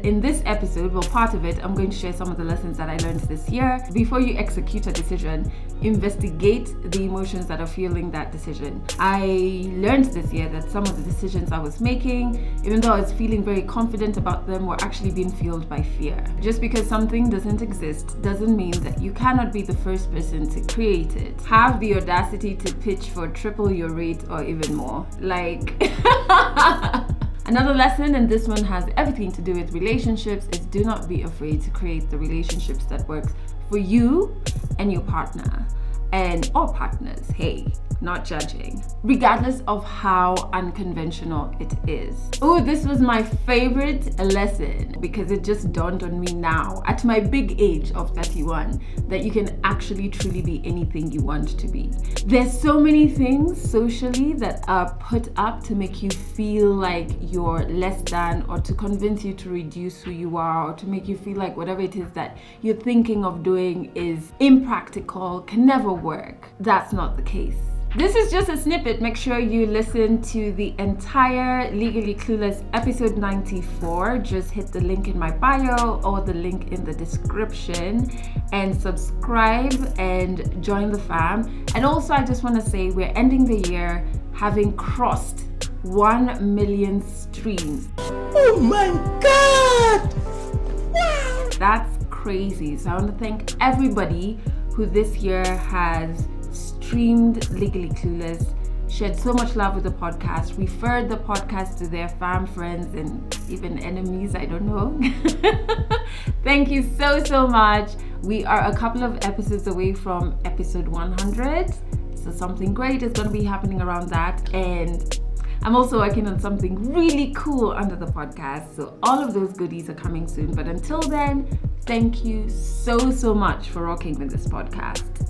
In this episode, well, part of it, I'm going to share some of the lessons that I learned this year. Before you execute a decision, investigate the emotions that are fueling that decision. I learned this year that some of the decisions I was making, even though I was feeling very confident about them, were actually being fueled by fear. Just because something doesn't exist doesn't mean that you cannot be the first person to create it. Have the audacity to pitch for triple your rate or even more. Another lesson, and this one has everything to do with relationships, is do not be afraid to create the relationships that works for you and your partner, and all partners, hey, not judging, regardless of how unconventional it is. Oh, this was my favorite lesson because it just dawned on me now at my big age of 31 that you can actually truly be anything you want to be. There's so many things socially that are put up to make you feel like you're less than, or to convince you to reduce who you are, or to make you feel like whatever it is that you're thinking of doing is impractical, can never work. That's not the case. This is just a snippet. Make sure you listen to the entire Legally Clueless episode 94. Just hit the link in my bio or the link in the description and subscribe and join the fam. And also, I just want to say we're ending the year having crossed 1 million streams. Oh my God! Wow! That's crazy. So I want to thank everybody who this year has streamed Legally Clueless, shared so much love with the podcast, referred the podcast to their fam friends and even enemies, I don't know. Thank you so much. We are a couple of episodes away from episode 100, so something great is going to be happening around that, and I'm also working on something really cool under the podcast, so all of those goodies are coming soon. But until then, thank you so much for rocking with this podcast.